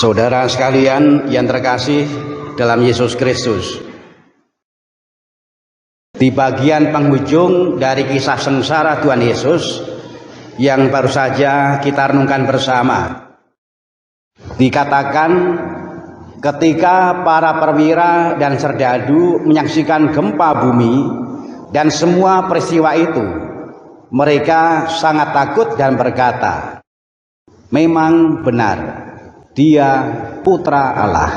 Saudara sekalian yang terkasih dalam Yesus Kristus, di bagian penghujung dari kisah sengsara Tuhan Yesus yang baru saja kita renungkan bersama, dikatakan ketika para perwira dan serdadu menyaksikan gempa bumi dan semua peristiwa itu, mereka sangat takut dan berkata, "Memang benar, Dia Putra Allah."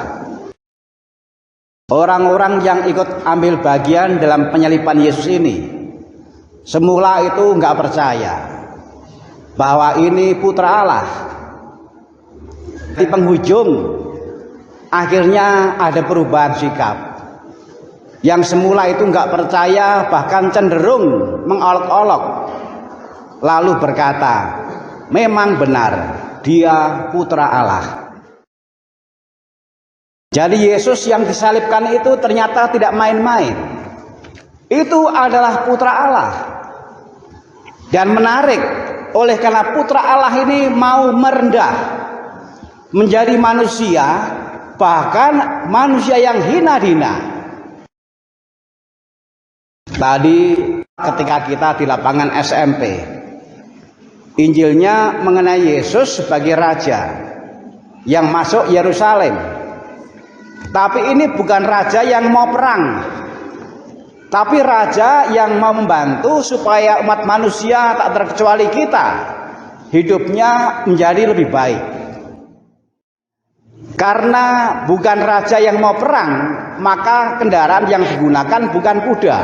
Orang-orang yang ikut ambil bagian dalam penyaliban Yesus ini semula itu nggak percaya bahwa ini Putra Allah. Di penghujung akhirnya ada perubahan sikap. Yang semula itu nggak percaya, bahkan cenderung mengolok-olok, lalu berkata, "Memang benar, Dia Putra Allah." Jadi Yesus yang disalibkan itu ternyata tidak main-main. Itu adalah Putra Allah. Dan menarik, oleh karena Putra Allah ini mau merendah menjadi manusia, bahkan manusia yang hina-hina. Tadi ketika kita di lapangan SMP, Injilnya mengenai Yesus sebagai raja yang masuk Yerusalem. Tapi ini bukan raja yang mau perang, tapi raja yang mau membantu supaya umat manusia, tak terkecuali kita, hidupnya menjadi lebih baik. Karena bukan raja yang mau perang, maka kendaraan yang digunakan bukan kuda.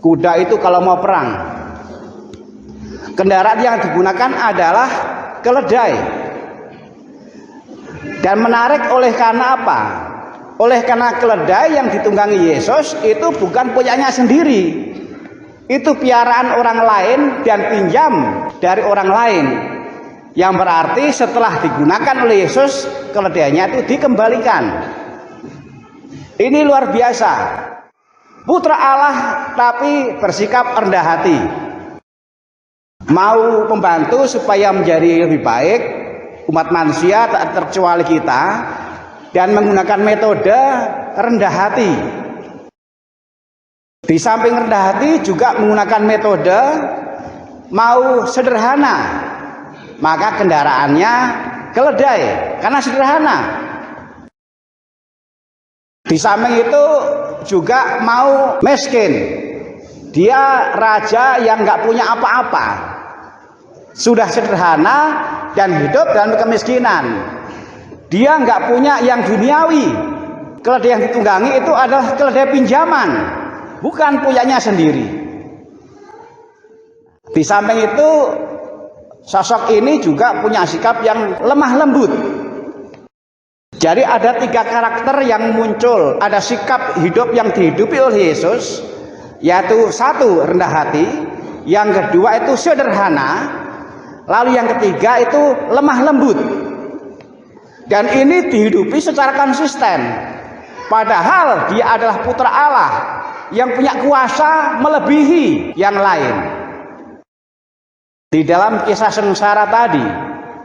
Kuda itu kalau mau perang. Kendaraan yang digunakan adalah keledai. Dan menarik oleh karena apa? Oleh karena keledai yang ditunggangi Yesus itu bukan punyanya sendiri. Itu piaraan orang lain dan pinjam dari orang lain. Yang berarti setelah digunakan oleh Yesus, keledainya itu dikembalikan. Ini luar biasa. Putra Allah tapi bersikap rendah hati. Mau membantu supaya menjadi lebih baik umat manusia, tak terkecuali kita, dan menggunakan metode rendah hati. Di samping rendah hati juga menggunakan metode mau sederhana, maka kendaraannya keledai karena sederhana. Di samping itu juga mau miskin. Dia raja yang nggak punya apa-apa, sudah sederhana dan hidup dalam kemiskinan. Dia nggak punya yang duniawi. Keledai yang ditunggangi itu adalah keledai pinjaman, bukan punyanya sendiri. Di samping itu, sosok ini juga punya sikap yang lemah lembut. Jadi ada 3 karakter yang muncul. Ada sikap hidup yang dihidupi oleh Yesus, yaitu 1 rendah hati, yang kedua itu sederhana, lalu yang ketiga itu lemah lembut. Dan ini dihidupi secara konsisten. Padahal dia adalah Putra Allah yang punya kuasa melebihi yang lain. Di dalam kisah sengsara tadi,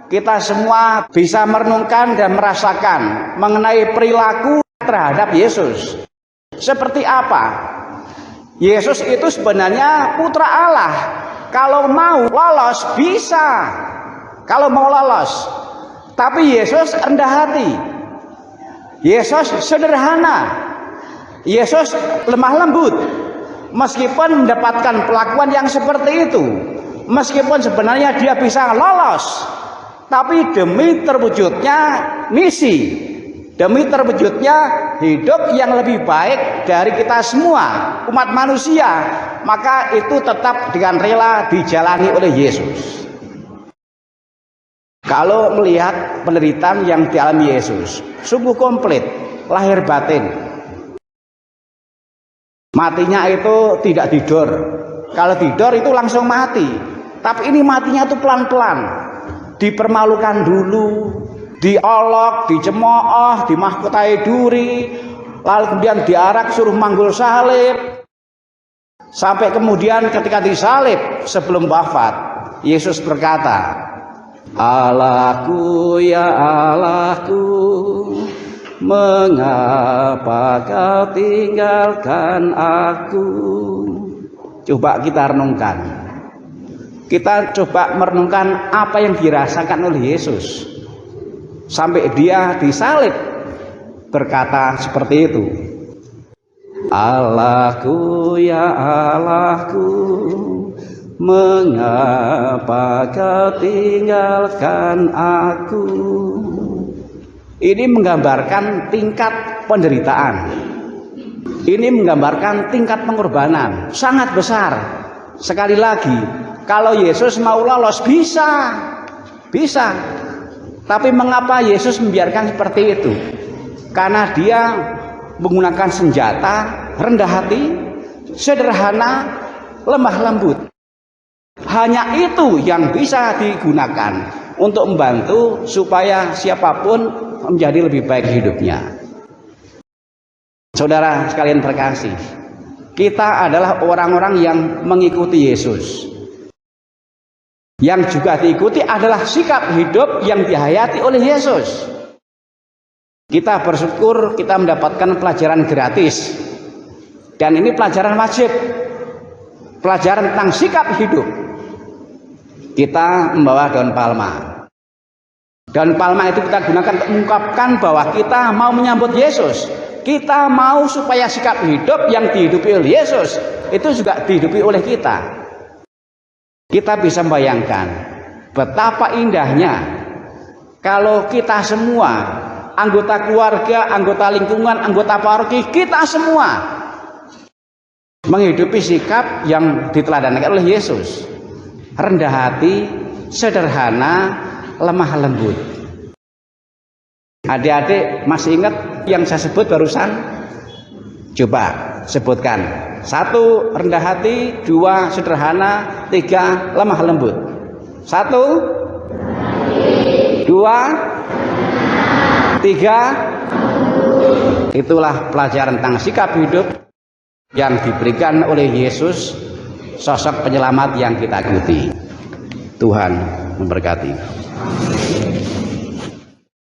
kita semua bisa merenungkan dan merasakan mengenai perilaku terhadap Yesus. Seperti apa? Yesus itu sebenarnya Putra Allah. Kalau mau lolos bisa. Kalau mau lolos. Tapi Yesus rendah hati. Yesus sederhana. Yesus lemah lembut. Meskipun mendapatkan perlakuan yang seperti itu, meskipun sebenarnya dia bisa lolos, tapi demi terwujudnya misi, demi terwujudnya hidup yang lebih baik dari kita semua, umat manusia, maka itu tetap dengan rela dijalani oleh Yesus. Kalau melihat penderitaan yang dialami Yesus, sungguh komplit, lahir batin. Matinya itu tidak didor. Kalau didor itu langsung mati. Tapi ini matinya itu pelan-pelan. Dipermalukan dulu, diolok, dicemooh, dimahkotai duri, lalu kemudian diarak suruh manggul salib. Sampai kemudian ketika disalib sebelum wafat, Yesus berkata, Allahku ya Allahku, mengapa kau tinggalkan aku? Coba kita renungkan. Kita coba merenungkan apa yang dirasakan oleh Yesus sampai dia disalib, berkata seperti itu. Allahku ya Allahku, mengapa kau tinggalkan aku? Ini menggambarkan tingkat penderitaan. Ini menggambarkan tingkat pengorbanan sangat besar. Sekali lagi, kalau Yesus mau lolos bisa. Tapi mengapa Yesus membiarkan seperti itu? Karena dia menggunakan senjata, rendah hati, sederhana, lemah lembut. Hanya itu yang bisa digunakan untuk membantu supaya siapapun menjadi lebih baik hidupnya. Saudara sekalian terkasih, kita adalah orang-orang yang mengikuti Yesus. Yang juga diikuti adalah sikap hidup yang dihayati oleh Yesus. Kita bersyukur kita mendapatkan pelajaran gratis. Dan ini pelajaran wajib. Pelajaran tentang sikap hidup. Kita membawa daun palma. Daun palma itu kita gunakan untuk mengungkapkan bahwa kita mau menyambut Yesus. Kita mau supaya sikap hidup yang dihidupi oleh Yesus itu juga dihidupi oleh kita. Kita bisa membayangkan betapa indahnya kalau kita semua, anggota keluarga, anggota lingkungan, anggota paroki, kita semua menghidupi sikap yang diteladankan oleh Yesus. Rendah hati, sederhana, lemah lembut. Adik-adik masih ingat yang saya sebut barusan? Coba sebutkan. 1, rendah hati. 2, sederhana. 3, lemah lembut. 1, 2, 3. Itulah pelajaran tentang sikap hidup yang diberikan oleh Yesus, sosok penyelamat yang kita ikuti. Tuhan memberkati.